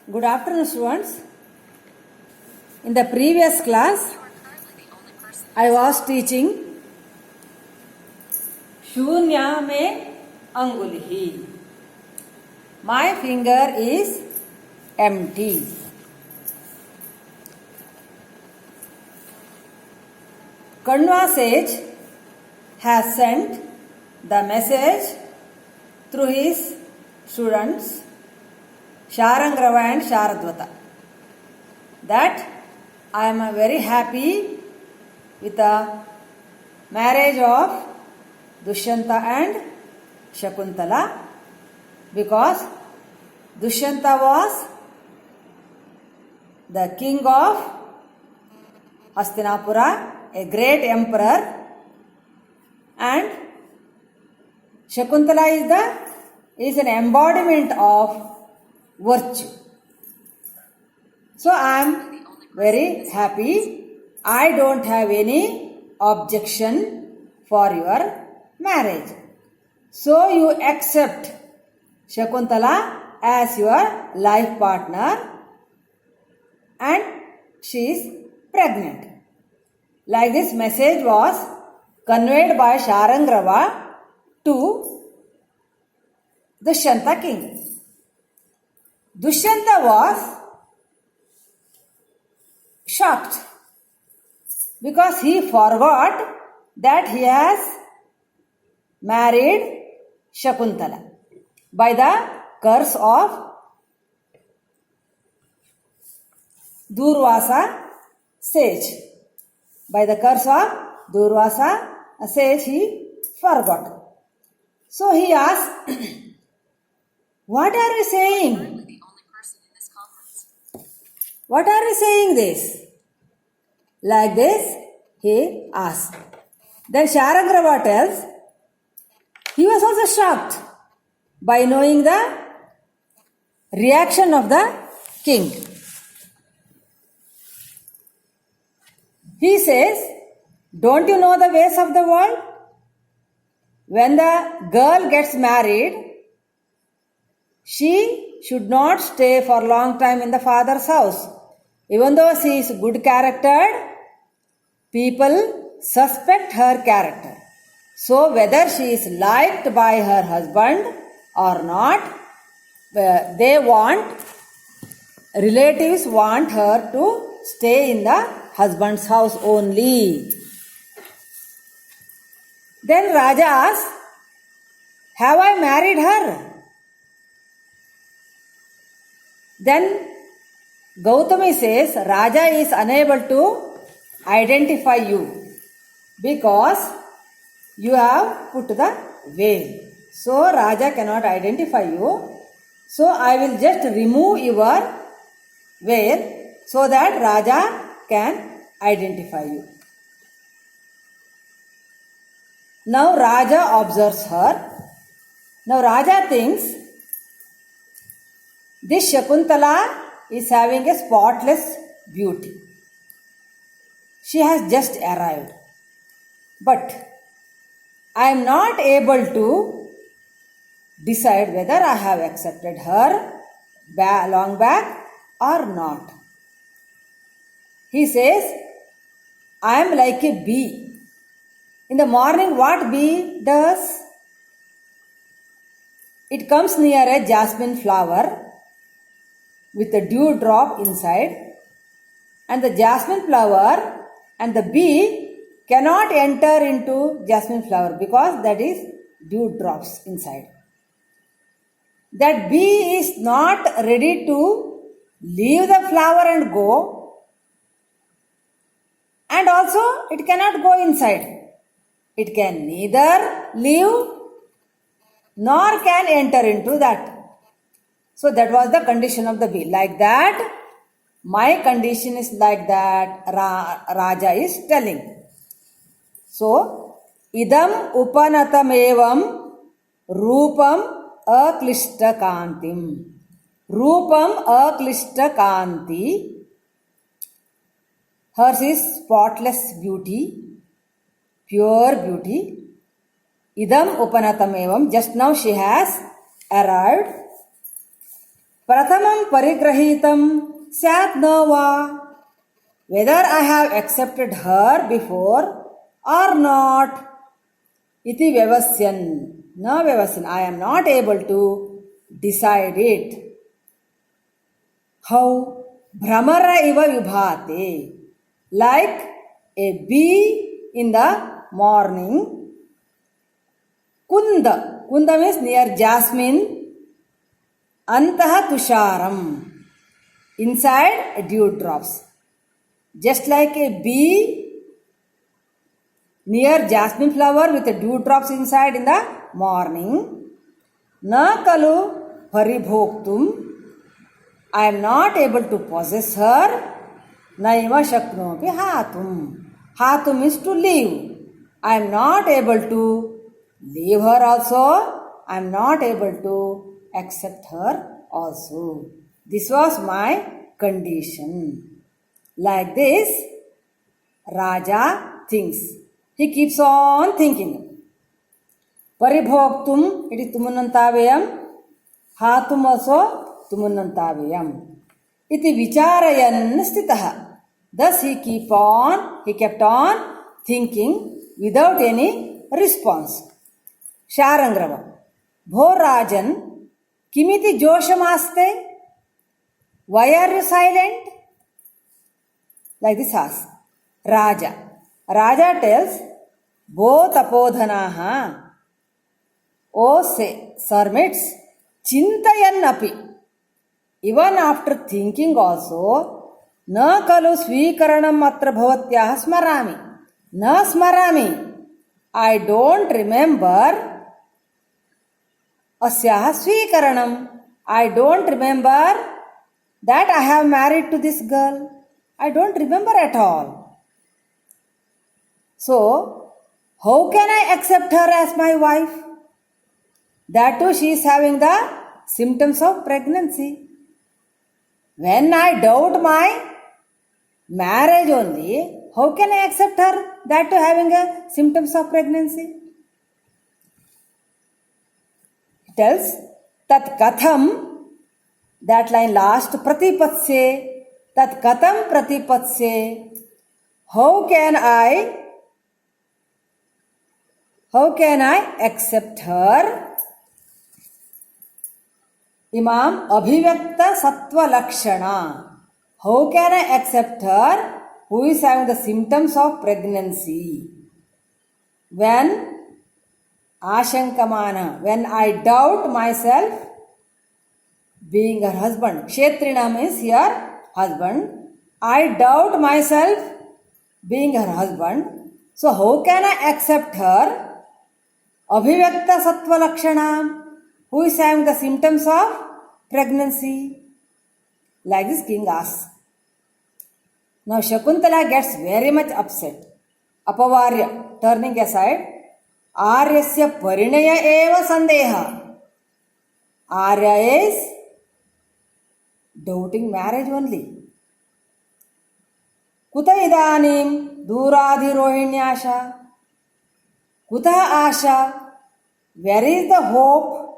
Good afternoon, students. In the previous class, I was teaching Shunya mein angulhi. My finger is empty. Kanwa sage has sent the message through his students Sharangrava and Sharadvata that I am very happy with the marriage of Dushyanta and Shakuntala because Dushyanta was the king of Hastinapura, a great emperor, and Shakuntala is an embodiment of virtue. So I am very happy. I don't have any objection for your marriage. So you accept Shakuntala as your life partner and she is pregnant. Like this message was conveyed by Sharangrava to Dushyanta king. Dushyanta was shocked because he forgot that he has married Shakuntala by the curse of Durvasa sage. By the curse of Durvasa sage he forgot. So he asked, what are you saying? What are you saying this? Like this, he asked. Then Sharangrava tells, he was also shocked by knowing the reaction of the king. He says, don't you know the ways of the world? When the girl gets married, she should not stay for a long time in the father's house. Even though she is good charactered, people suspect her character. So whether she is liked by her husband or not, relatives want her to stay in the husband's house only. Then Raja asks, have I married her? Then Gautami says, Raja is unable to identify you because you have put the veil. So Raja cannot identify you. So I will just remove your veil so that Raja can identify you. Now Raja observes her. Now Raja thinks this Shakuntala is having a spotless beauty. She has just arrived. But I am not able to decide whether I have accepted her long back or not. He says, I am like a bee. In the morning, what bee does? It comes near a jasmine flower with a dewdrop inside, and the jasmine flower and the bee cannot enter into jasmine flower because that is dewdrops inside. That bee is not ready to leave the flower and go, and also it cannot go inside. It can neither leave nor can enter into that. So that was the condition of the bee. Like that, my condition is like that, Raja is telling. So, idam upanatam evam rupam aklishta kantim. Rupam aklishta kanti. Hers is spotless beauty, pure beauty. Idam upanatam evam. Just now she has arrived. Pratamam parigrahitam syat na va. Whether I have accepted her before or not. Iti vyavasyan. Na vyavasyan. I am not able to decide it. How? Bhramara iva vibhate. Like a bee in the morning. Kunda. Kunda means near jasmine. Antaha tusharam. Inside dewdrops. Just like a bee near jasmine flower with the dewdrops inside in the morning. Na kalu paribhoktum. I am not able to possess her. Naima shaknopi hatum. Hatum means to leave. I am not able to leave her also. I am not able to accept her also. This was my condition. Like this, Raja thinks. He keeps on thinking. Paribhoktum, it is tumunantavayam. Hatum also tumunantavayam. Iti vicharayan stitaha. Thus he kept on thinking without any response. Sharangrava. Bho Rajan, kimiti joshamaste? Why are you silent? Like this asks. Raja. Raja tells, Bo tapodhanaha. O say, sermits, chintayan api. Even after thinking also, na kalu swikaranam atra bhavatyah smarami. Na smarami. I don't remember asyaha swikaranam. I don't remember that I have married to this girl. I don't remember at all. So, how can I accept her as my wife? That too, she is having the symptoms of pregnancy. When I doubt my marriage only, how can I accept her? That too, having a symptoms of pregnancy. It tells, Tat katham, that line last, pratipatsye, tat katham pratipatsye. How can I accept her? Imam abhivyakta sattva lakshana. How can I accept her who is having the symptoms of pregnancy? When ashankamana, when I doubt myself being her husband. Kshetrina means here husband. I doubt myself being her husband. So how can I accept her? Abhivyakta sattva lakshana, who is having the symptoms of pregnancy. Like this king asks. Now Shakuntala gets very much upset. Apavarya, turning aside. Aryasya parinaya eva sandeha. Arya is doubting marriage only. Kuta idanim duradhirohinyasha. Kuta asha. Where is the hope?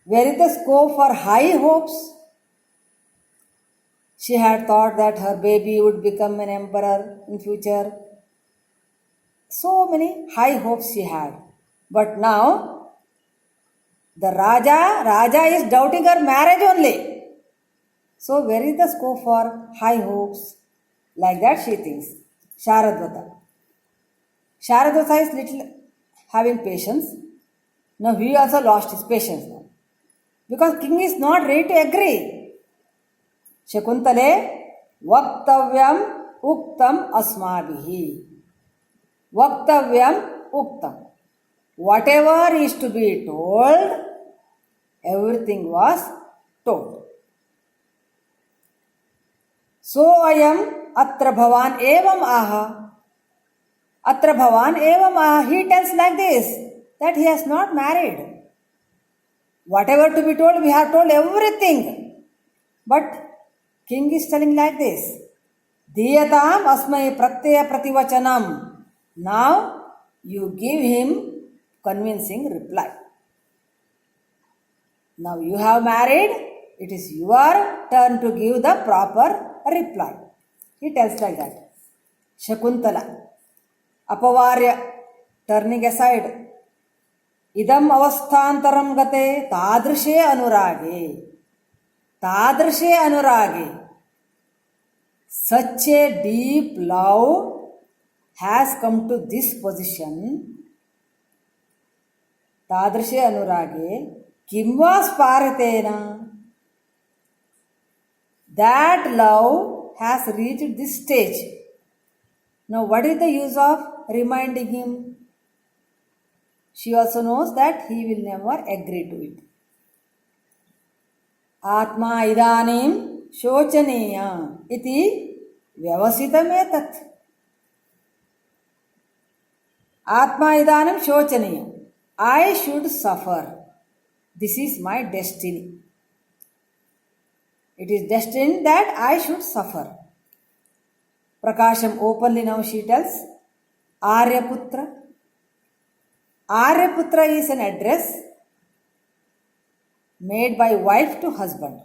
Where is the scope for high hopes? She had thought that her baby would become an emperor in future. So many high hopes she had. But now, the Raja is doubting her marriage only. So where is the scope for high hopes? Like that she thinks. Sharadvata. Sharadvata is little having patience. Now he also lost his patience now. Because king is not ready to agree. Shakuntale vaktavyam uktam asmabhihi. Vaktavyam uktam. Whatever is to be told, everything was told. So ayam atra bhavan evam aha. Atra bhavan evam aha. He tells like this, that he has not married. Whatever to be told, we have told everything. But king is telling like this. Diyatam asmai pratyaya prativachanam. Now you give him convincing reply. Now you have married, it is your turn to give the proper reply. He tells like that. Shakuntala, Apavarya, turning aside. Idam avasthantaram gate tadrishe anurage. Tadrishe anurage. Such a deep love has come to this position. Tadrishe anurage. Kimva sparatena. That love has reached this stage. Now, what is the use of reminding him? She also knows that he will never agree to it. Atma idanim shochaniya iti vyavasitametat. Atma idanim shochaniya. I should suffer. This is my destiny. It is destined that I should suffer. Prakasham openly now she tells, Aryaputra. Aryaputra is an address made by wife to husband.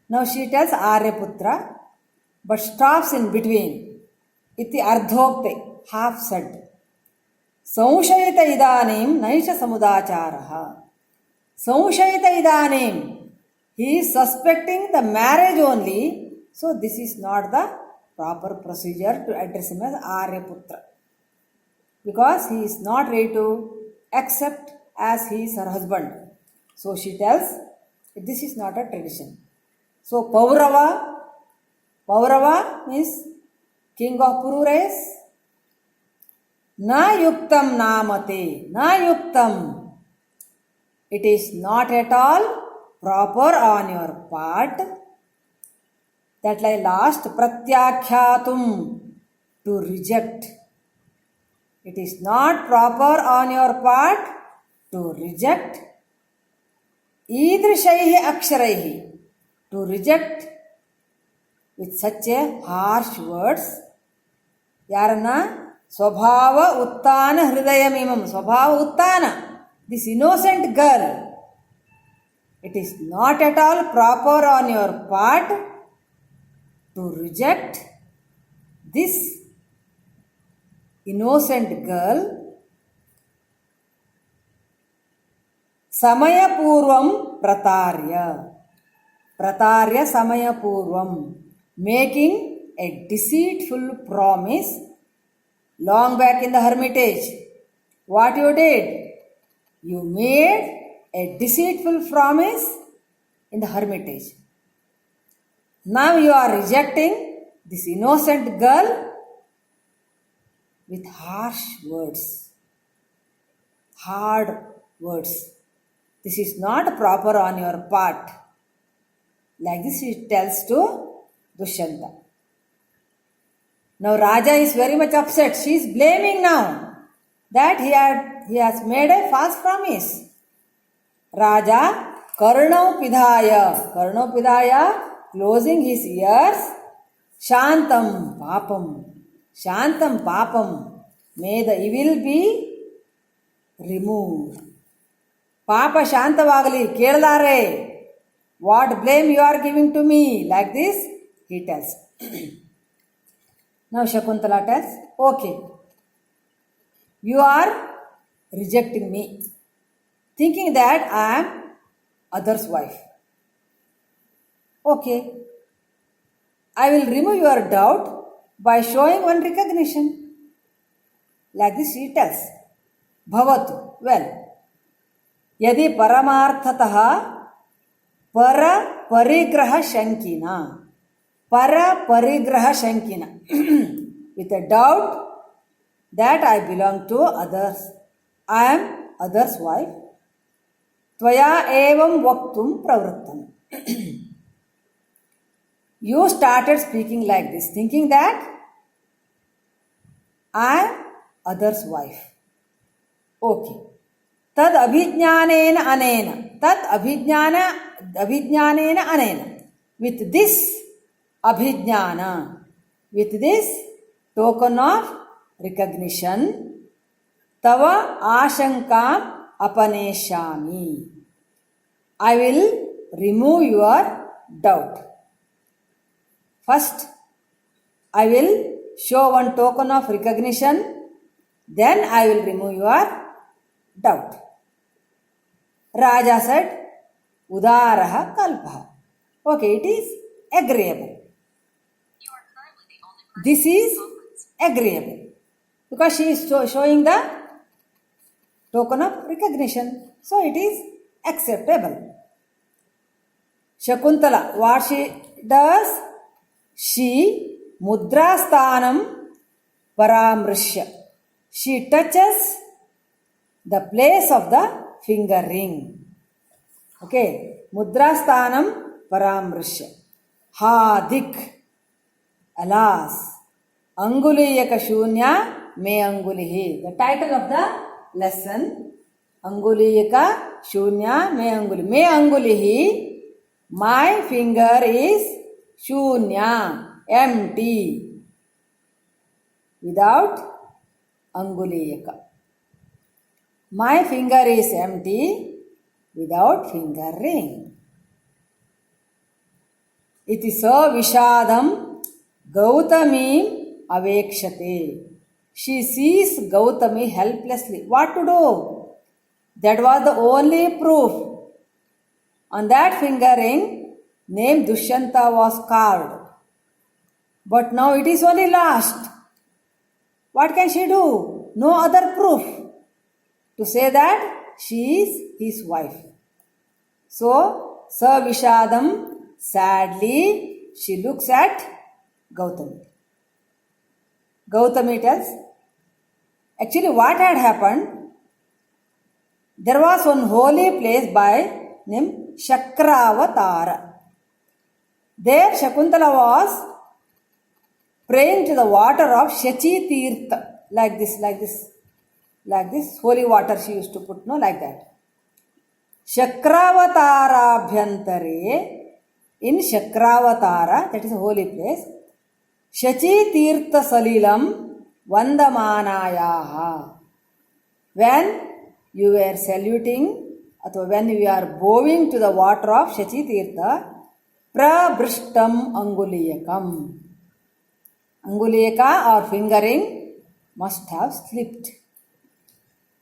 Now she tells Aryaputra, but stops in between. Iti ardhokte, half said. Samshayita idanim naisha samudacharaha. Samshayita idanim. He is suspecting the marriage only, so this is not the proper procedure to address him as Aryaputra. Because he is not ready to accept as he is her husband. So she tells, this is not a tradition. So Paurava means king of Puru race. Na yuktam namate, na yuktam. It is not at all proper on your part. That like last pratyakhyatum, to reject. It is not proper on your part to reject. Idrishaihi aksharaihi, to reject with such a harsh words. Yarana swabhava uttana hridayamimam. Swabhava uttana, this innocent girl. It is not at all proper on your part to reject this innocent girl. Samayapurvam pratarya. Pratarya samayapurvam. Making a deceitful promise long back in the hermitage. What you did? You made a deceitful promise in the hermitage. Now you are rejecting this innocent girl with harsh words, hard words. This is not proper on your part. Like this he tells to Dushyanta. Now Raja is very much upset. She is blaming now that he has made a false promise. Raja Karnau Pidhaya, closing his ears. Shantam papam. May the evil be removed. Papa Shantavagli, Keldare, what blame you are giving to me? Like this, he tells. Now Shakuntala tells, okay, you are rejecting me, thinking that I am other's wife. Okay, I will remove your doubt by showing one recognition. Like this she tells, Bhavatu, well, यदि परमार्थतः पर परिग्रह शंकिना with a doubt that I belong to others, I am others' wife, त्वया एवं वक्तुम प्रवृत्तम. You started speaking like this, thinking that I am others' wife. Okay. Tad abhijnanena anena. With this abhijnana, with this token of recognition, tava ashankam apaneshami. I will remove your doubt. First, I will show one token of recognition, then I will remove your doubt. Raja said, Udaraha kalpaha. Okay, it is agreeable. This is agreeable because she is showing the token of recognition. So it is acceptable. Shakuntala, what she does? She mudrasthanam paramrishya. She touches the place of the finger ring. Okay, mudrasthanam paramrishya. Hadik. Alas, Anguliyaka Shunya Me Angulihi. The title of the lesson, Anguliyaka Shunya Me Anguli. Me Angulihi, my finger is Shunya, empty, without Anguliyaka. My finger is empty, without finger ring. Iti sa vishadam Gautami avekshate. She sees Gautami helplessly. What to do? That was the only proof. On that finger ring, name Dushyanta was carved. But now it is only lost. What can she do? No other proof to say that she is his wife. So, Sa Vishadam, sadly, she looks at Gautami. Gautami tells, actually what had happened, there was one holy place by name Shakravatara. There Shakuntala was praying to the water of Shachi Tirtha, like this, holy water she used to put, no, like that. Shakravatara Abhyantare, in Shakravatara, that is a holy place, Shachi Tirtha Salilam Vandamanayaha. When you were saluting, or when you are bowing to the water of Shachi Tirtha, Prabrishtam Anguliyakam. Anguliyaka or fingering must have slipped.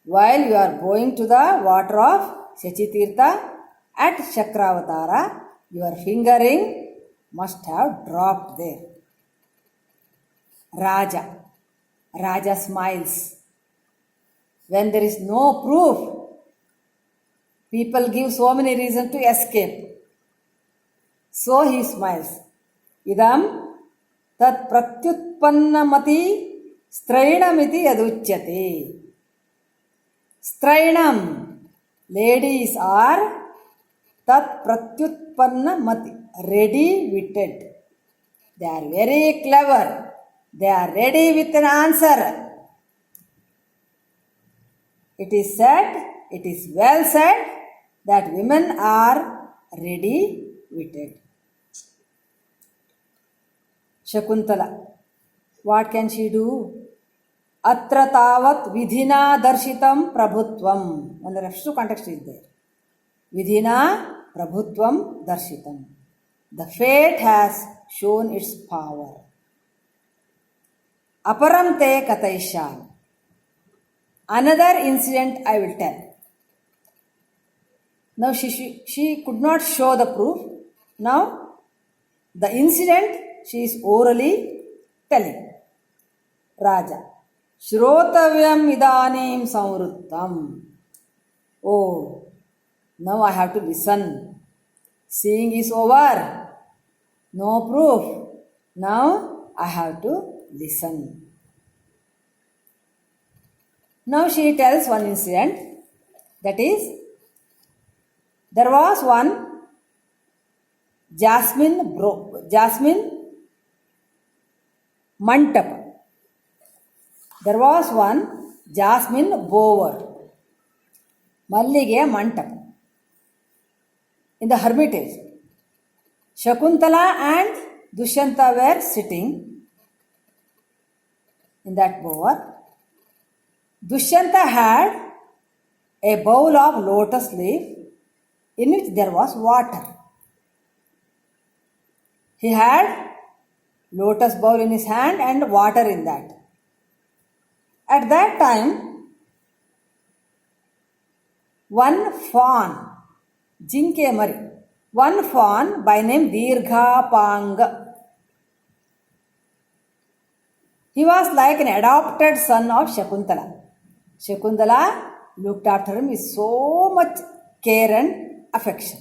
While you are bowing to the water of Shachi Tirtha at Shakravatara, your fingering must have dropped there. Raja smiles. When there is no proof, people give so many reasons to escape. So he smiles. Idam tat pratyutpannamati strainamiti yaduchyate. Strainam, ladies are tat pratyutpannamati, ready-witted. They are very clever. They are ready with an answer. It is said, it is well said that women are ready-witted. Shakuntala, what can she do? Atra tavat vidhina darshitam prabhutvam. And the Rashtu context is there. Vidhina prabhutvam darshitam. The fate has shown its power. Aparam te kataishan. Another incident I will tell. Now she could not show the proof. Now the incident she is orally telling. Raja. Shrotavyam idanim samruttam. Oh, now I have to listen. Seeing is over. No proof. Now I have to listen. Now she tells one incident, that is, there was one Jasmine Mantapa. There was one Jasmine Bower, Mallige Mantapa, in the hermitage. Shakuntala and Dushyanta were sitting in that bower. Dushyanta had a bowl of lotus leaf in which there was water. He had lotus bowl in his hand and water in that. At that time, one fawn, Jinke Mari, one fawn by name Dirghapanga. He was like an adopted son of Shakuntala. Shakuntala looked after him with so much care and affection.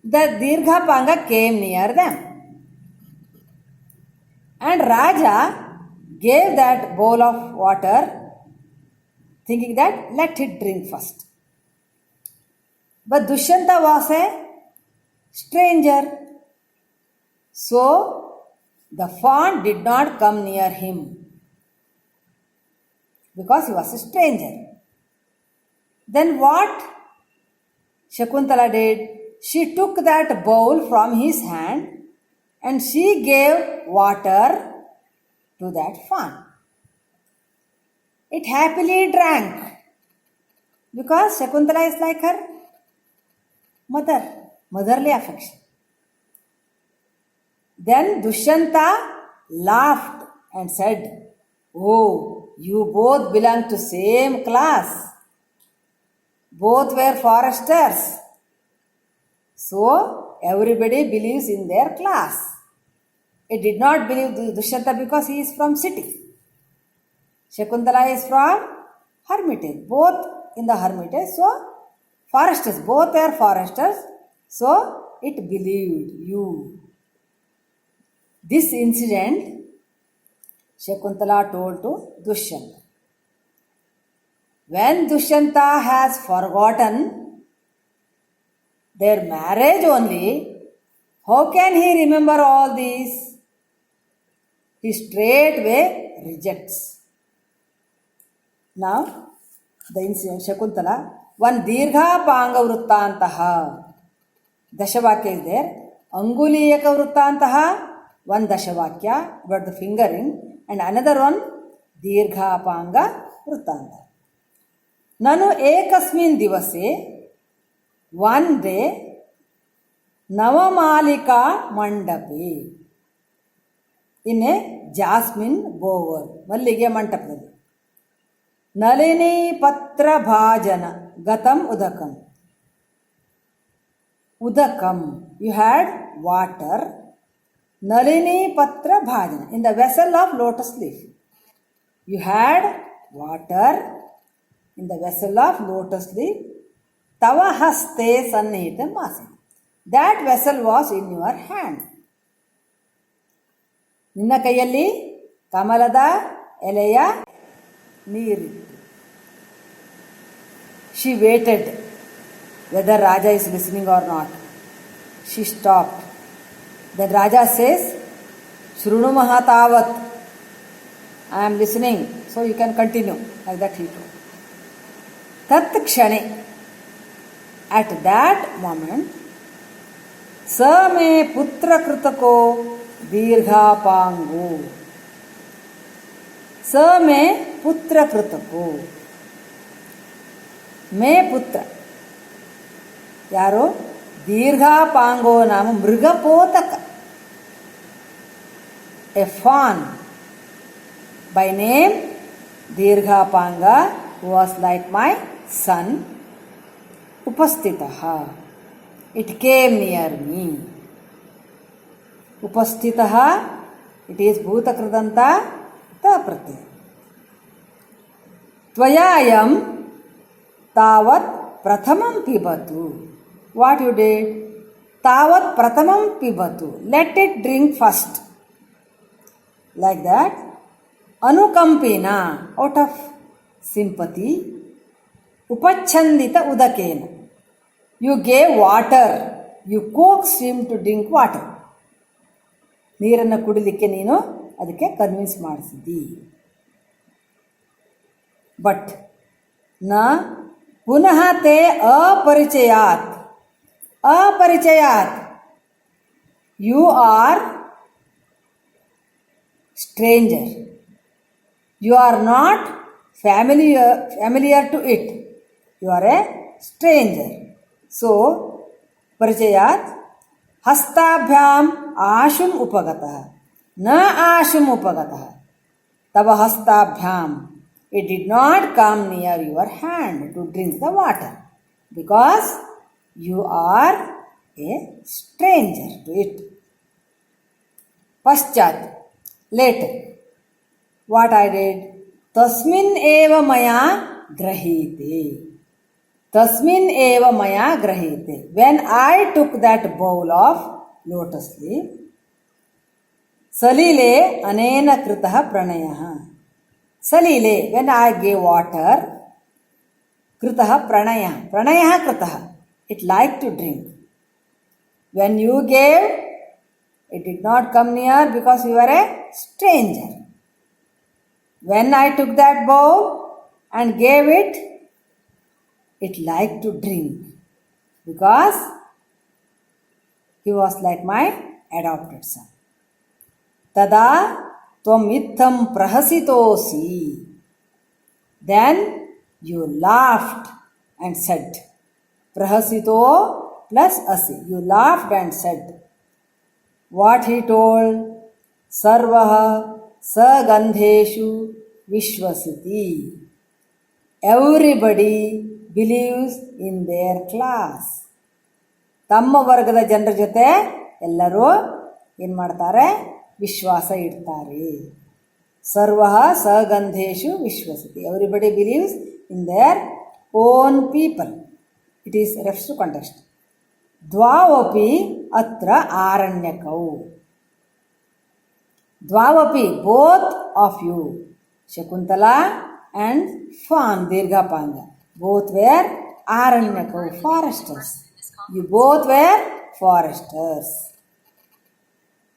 The Dirghapanga came near them. And Raja gave that bowl of water, thinking that let it drink first. But Dushyanta was a stranger. So the fawn did not come near him because he was a stranger. Then what Shakuntala did? She took that bowl from his hand and she gave water to that fawn. It happily drank because Shakuntala is like her motherly affection. Then Dushyanta laughed and said, "Oh, you both belong to same class. Both were foresters. So everybody believes in their class." It did not believe Dushyanta because he is from city. Shakuntala is from hermitage. Both in the hermitage. So foresters. Both are foresters. So it believed you. This incident Shakuntala told to Dushyanta. When Dushyanta has forgotten their marriage only, how can he remember all these? He straightway rejects. Now, the incident Shakuntala, one Dirghapanga Vruttantaha. Dashavakya is there. Anguliyaka Vruttantaha, one Dashavakya about the fingering, and another one Dirghapanga Vruttantaha. Nanu ekasmin divase, one day, Navamalika Mandapi, in a jasmine bower, Mallige Mantapadi. Nalini Patra Bhajana, Gatam Udakam. Udakam, you had water. Nalini Patra Bhajana, in the vessel of lotus leaf. You had water in the vessel of lotus leaf. Tava haste sannihitam asit. That vessel was in your hand. ನಿನ್ನ ಕೈಯಲ್ಲಿ ಕಮಲದ ಎಲೆಯ ನೀರಿತ್ತು. She waited whether Raja is listening or not. She stopped. Then Raja says, Shrunu Mahatavat. I am listening, so you can continue. Like that he told. Tat kshane. At that moment, sa me putra kritako Dirghapangu. Sa me putra kritako. Me putra. Yaro? Dirghapango nama Mrigapotaka. A fawn by name Dirghapanga, who was like my son. Upastitaha. It came near me. Upastitaha, it is Bhutakridanta Taprati. Tvayayam Tavat Prathamam Pibatu. What you did? Tavat Prathamam Pibatu. Let it drink first. Like that. Anukampina, out of sympathy. Upachandita Udakena. You gave water. You coaxed him to drink water. ನೀರನ್ನು ಕುಡಿಲಿಕ್ಕೆ ನೀನು ಅದಕ್ಕೆ convince ಮಾಡಿಸಿದ್ದಿ. But ನ ಪುನಃ ತೇ ಅಪರಿಚಯಾತ್. ಅಪರಿಚಯಾತ್. You are stranger. You are not familiar to it. You are a stranger. So, Paricayat हस्ताभ्याम आशुम उपगतः न आशुम उपगतः तव हस्ताभ्याम it did not come near your hand to drink the water because you are a stranger to it. Paschat, later, what I did? Tasmin eva maya grahite. Tasmin eva maya grahite. When I took that bowl of lotus leaf, salile anena kritah pranayah. Salile, when I gave water, kritah pranayah. Pranayah kritah. It liked to drink. When you gave, it did not come near because you are a stranger. When I took that bowl and gave it, it liked to drink because he was like my adopted son. Tada tvam itham prahasitosi. Then you laughed and said, prahasito plus asi. You laughed and said, what he told? Sarvaha sagandheshu vishvasiti. Everybody believes in their class. ತಮ್ಮ ವರ್ಗದ ಜನರ ಜೊತೆ ಎಲ್ಲರೂ ಏನು ಮಾಡ್ತಾರೆ? ವಿಶ್ವಾಸ ಇಡ್ತಾರೆ. ಸರ್ವಃ ಸಗಂಧೇಶು ವಿಶ್ವಸತಿ. Everybody believes in their own people. It is refers to context. ದ್ವಾವಪಿ ಅತ್ರ ಆರಣ್ಯಕೌ. ದ್ವಾವಪಿ, both of you, Shakuntala and Fan Dirghapanga, both were Aranyakau, foresters. You both were foresters.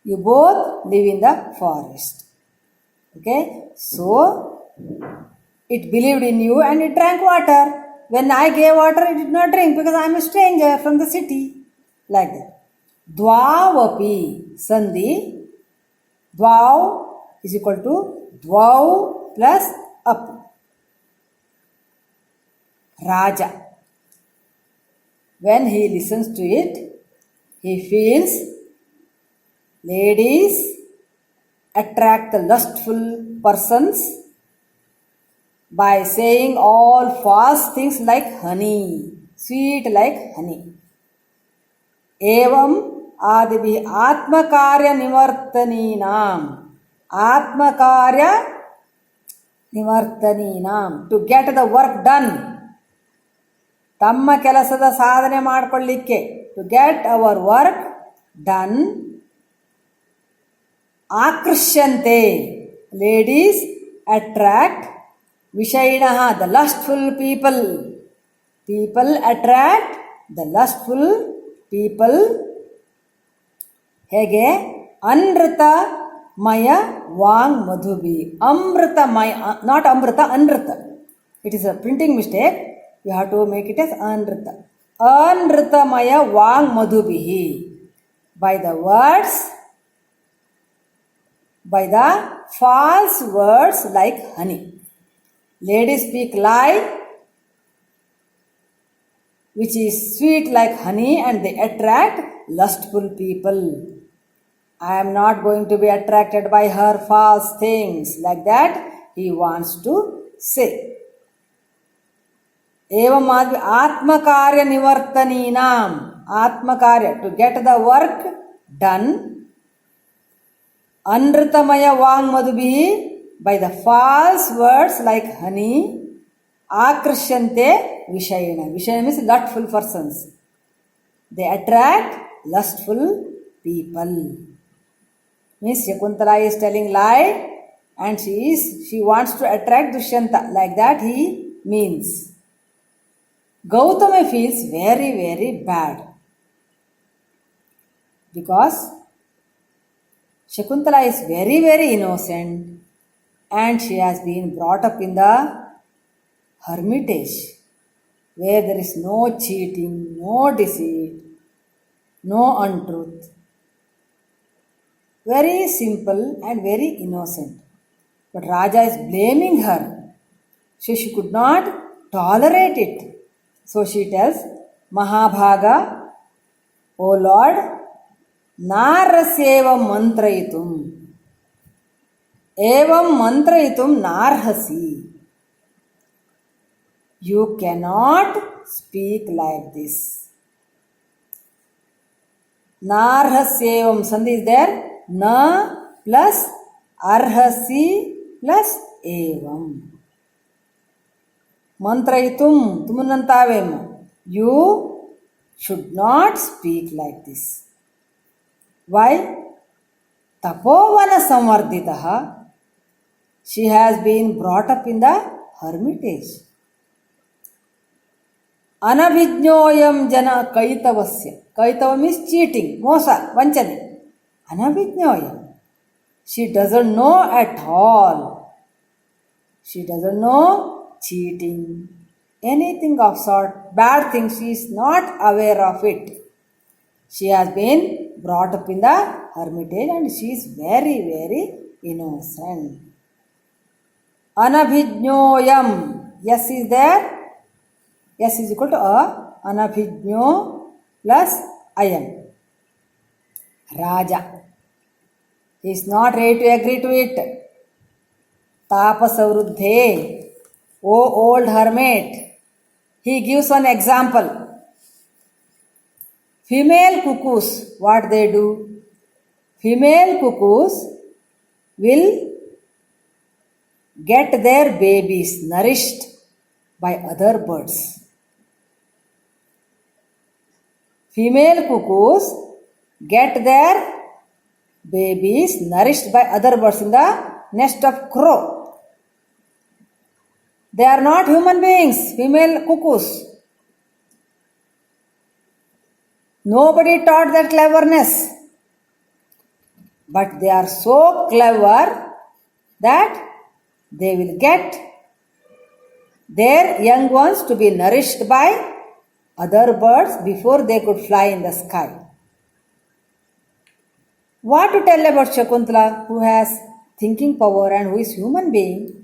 You both live in the forest. Okay, so it believed in you and it drank water. When I gave water, it did not drink because I am a stranger from the city. Like that. Dvavapi, Sandhi. Dvav is equal to Dvav plus up. Raja. When he listens to it, he feels ladies attract the lustful persons by saying all false things like honey, sweet like honey. Evam adibhi atmakarya nivartaninam. Atmakarya nivartaninam. To get the work done. ತಮ್ಮ ಕೆಲಸದ ಸಾಧನೆ ಮಾಡಿಕೊಳ್ಳಿಕ್ಕೆ, to get our work done. ಆಕೃಷ್ಯಂತೆ, ladies attract. ವಿಷಯಿಣಃ, the lustful people. People attract the lustful people. ಹೇಗೆ? ಅನೃತಮಯ ವಾಂಗ್ ಮಧುಬಿ. ಅಮೃತಮಯ, ನಾಟ್ ಅಮೃತ, ಅನೃತ. It is a printing mistake. You have to make it as Anrita. Anritamaya Vang Madhubihi. By the words, by the false words like honey. Ladies speak lie, which is sweet like honey, and they attract lustful people. I am not going to be attracted by her false things. Like that, he wants to say. Evam atmakarya nivartaninam. Atmakarya, to get the work done. Anritamaya Vang Madhubihi, by the false words like honey. Akrishyante Vishayana. Vishayana means lustful persons. They attract lustful people. Means Shakuntala is telling lie and she wants to attract Dushyanta. Like that he means. Gautama feels very, very bad because Shakuntala is very, very innocent and she has been brought up in the hermitage where there is no cheating, no deceit, no untruth. Very simple and very innocent. But Raja is blaming her. So she could not tolerate it. So she tells, Mahabhaga, O Lord, नार्हस्येवं मन्त्रयितुम् एवं मन्त्रयितुं नार्हसि. You cannot speak like this. Narhasyevam sandhi is there. Na plus arhasi plus evam. Mantrayitum tumunantavemo. You should not speak like this. Why? Tapovana samvarditaha. She has been brought up in the hermitage. Anabhijñoyam jana kaitavasya. Kaitava means cheating, mosa, vanchane. Anabhijñoyam. She doesn't know at all. She doesn't know cheating. Anything of sort, bad things, she is not aware of it. She has been brought up in the hermitage and she is very, very innocent. Anabhijñoyam. Yes is there. Yes is equal to a. Anabhijño plus ayam. Raja. He is not ready to agree to it. Tapasavruddhe. O old hermit. He gives one example. Female cuckoos, what they do? Female cuckoos will get their babies nourished by other birds. Female cuckoos get their babies nourished by other birds in the nest of crow. They are not human beings, female cuckoos. Nobody taught that cleverness. But they are so clever that they will get their young ones to be nourished by other birds before they could fly in the sky. What to tell about Shakuntala, who has thinking power and who is human being?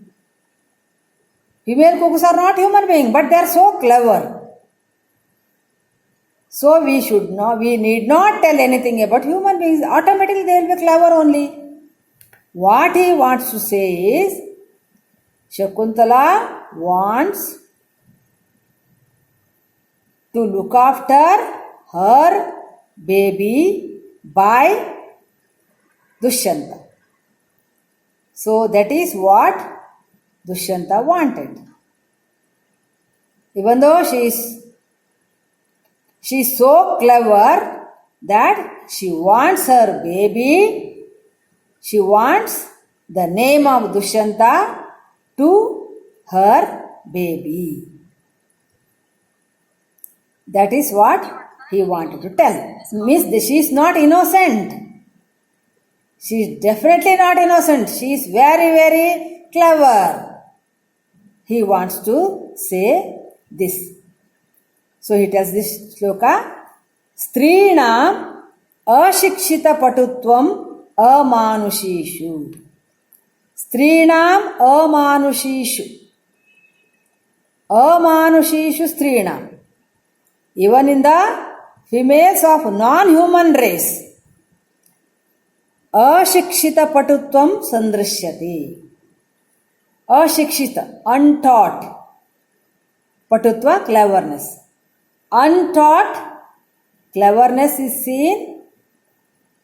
Female cuckoos are not human beings, but they are so clever. So we need not tell anything about human beings. Automatically they will be clever only. What he wants to say is, Shakuntala wants to look after her baby by Dushyanta. So that is what Dushyanta wanted. Even though she is so clever that she wants her baby, she wants the name of Dushyanta to her baby. That is what he wanted to tell. Means she is not innocent. She is definitely not innocent. She is very, very clever. He wants to say this. So he tells this shloka. Strinam ashikshita patutvam amanushishu. Strinam amanushishu. Amanushishu strinam. Even in the females of non-human race, ashikshita patutvam sandrishyati. Ashikshita, untaught. Patutva, cleverness. Untaught cleverness is seen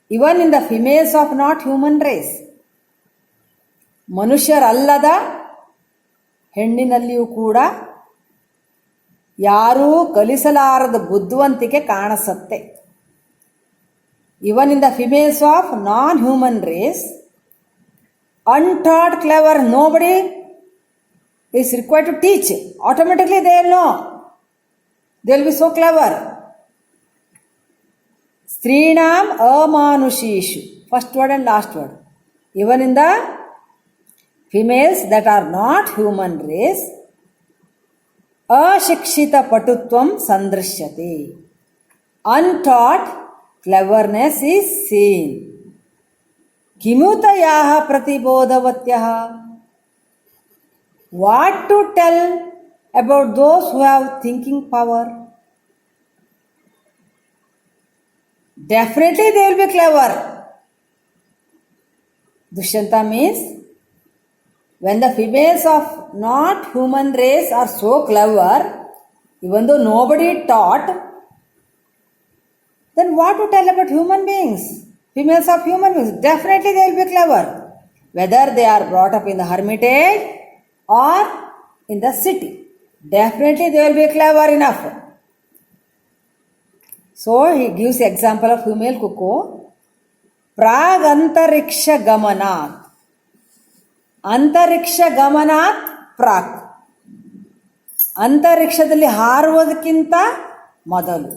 even in the females of not human race. ಮನುಷ್ಯರಲ್ಲದ ಹೆಣ್ಣಿನಲ್ಲಿಯೂ ಕೂಡ ಯಾರೂ ಕಲಿಸಲಾರದ ಬುದ್ಧಿವಂತಿಕೆ ಕಾಣಿಸುತ್ತೆ. Even in the females of non-human race, untaught clever, nobody is required to teach. Automatically they will know. They will be so clever. Strinam amanushishu. First word and last word. Even in the females that are not human race, ashikshita patutvam sandrishyate. Untaught cleverness is seen. Kimutayaha pratibodhavatyaha. What to tell about those who have thinking power? definitely they will be clever. Dushyanta means when the females of not human race are so clever, even though nobody taught, then what to tell about human beings? Females of human beings, definitely they will be clever. Whether they are brought up in the hermitage or in the city, definitely they will be clever enough. So he gives example of female cuckoo. Prag antariksha gamanat. ಅಂತರಿಕ್ಷ ಗಮನಾತ್ ಪ್ರಾಕ್. ಅಂತರಿಕ್ಷದಲ್ಲಿ ಹಾರುವುದಕ್ಕಿಂತ ಮೊದಲು.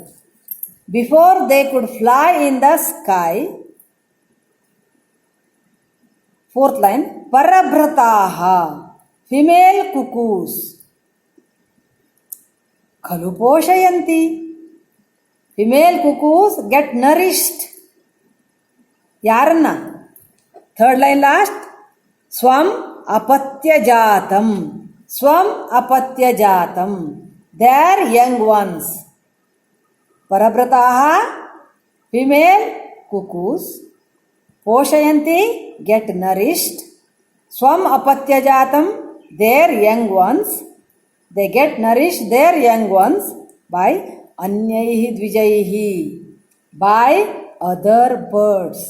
Before they could fly in the sky. Fourth line, ಪರಭ್ರತಾಹ female cuckoos ಖಲು ಪೋಷಯಂತಿ. Female cuckoos get nourished. ಯಾರನ್ನ? Third line last, ಸ್ವಂ ಅಪತ್ಯಜಾತಂ. ಸ್ವಂ ಅಪತ್ಯಜಾತಂ, ದೇರ್ ಯಂಗ್ ಒನ್ಸ್. ಪರಭ್ರತಾಃ ಫಿಮೇಲ್ ಕುಕೂಸ್ ಪೋಷಯಂತಿ ಗೆಟ್ ನರಿಶ್ಡ್. ಸ್ವಂ ಅಪತ್ಯಜಾತಂ, their young ones. They get nourished their young ones by ಅನ್ಯೈಃ ದ್ವಿಜೈಃ, by other birds.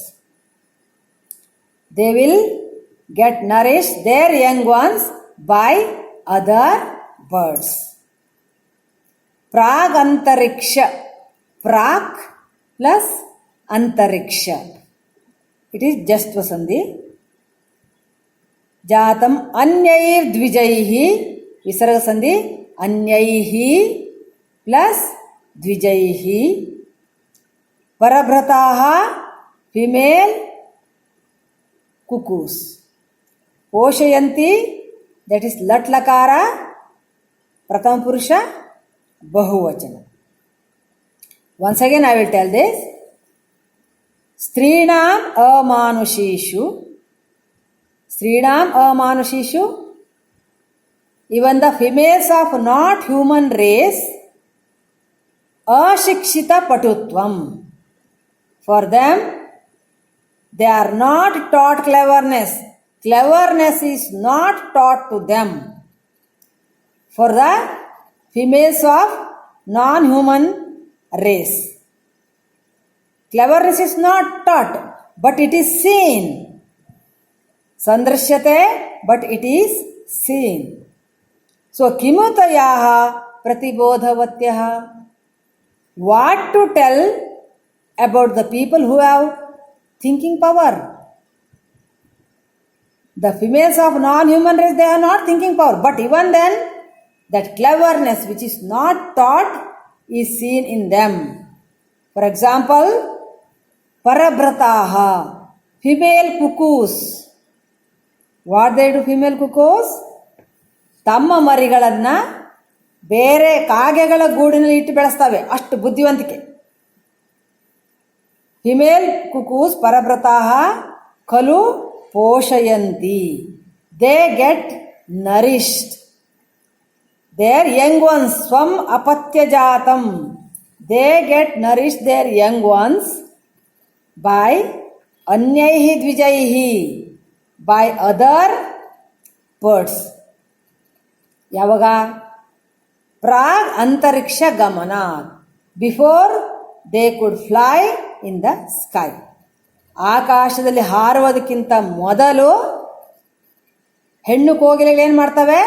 They will get nourished their young ones by other birds. Prag antariksha. Prag plus antariksha. It is just vasandhi. Jatam anyair dvijaihi. Visarga sandhi. Anyaihi plus dvijaihi. Parabhrataha female cuckoos. Poshayanti, that is lat lakara, prathama purusha, bahuvachana. Once again I will tell this. Strinam amanushishu. Strinam amanushishu. Even the females of not human race, ashikshita patutvam. For them, they are not taught cleverness. Cleverness is not taught to them. For the females of non-human race, cleverness is not taught, but it is seen. Sandrashyate, but it is seen. So, kimutayaha pratibodhavatyaha. What to tell about the people who have thinking power? The females of non-human race, they are not thinking power. But even then, that cleverness which is not taught is seen in them. For example, parabhrataha, female cuckoos. What they do, female cuckoos? ತಮ್ಮ ಮರಿಗಳನ್ನ ಬೇರೆ ಕಾಗೆಗಳ ಗೂಡಿನಲ್ಲಿ ಇಟ್ಟು ಬೆಳೆಸ್ತವೆ, ಅಷ್ಟು ಬುದ್ಧಿವಂತಿಕೆ. Female cuckoos parabhrataha khalu poshayanti. They get nourished their young ones. Swam apatyajatam. They get nourished their young ones by anyaihi dvijaihi, by other birds. ಯಾವಾಗ? ಪ್ರಾಗ್ ಅಂತರಿಕ್ಷ ಗಮನಾತ್. Before they could fly in the sky. ಆಕಾಶದಲ್ಲಿ ಹಾರುವುದಕ್ಕಿಂತ ಮೊದಲು ಹೆಣ್ಣು ಕೋಗಿಲೆಗಳು ಏನು ಮಾಡ್ತವೆ?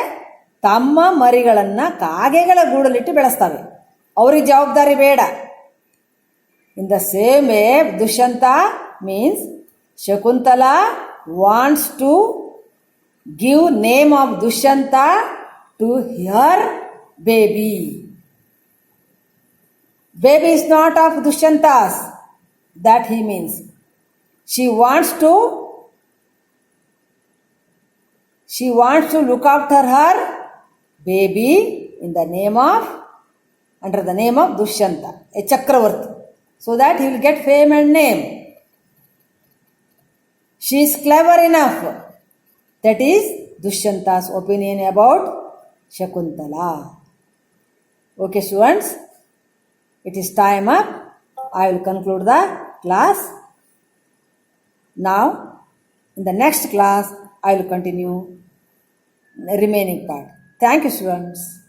ತಮ್ಮ ಮರಿಗಳನ್ನು ಕಾಗೆಗಳ ಗೂಡಲಿಟ್ಟು ಬೆಳೆಸ್ತವೆ. ಅವ್ರಿಗೆ ಜವಾಬ್ದಾರಿ ಬೇಡ. In the same way Dushyanta means Shakuntala wants to give name of Dushyanta to her baby. Baby is not of Dushyantas, that he means. She wants to look after her baby in the name of, under the name of Dushyanta, a Chakravarti, so that he will get fame and name. She is clever enough. That is Dushyanta's opinion about Shakuntala. Okay, students, it is time up. I will conclude the class. Now, in the next class, I will continue the remaining part. Thank you, students.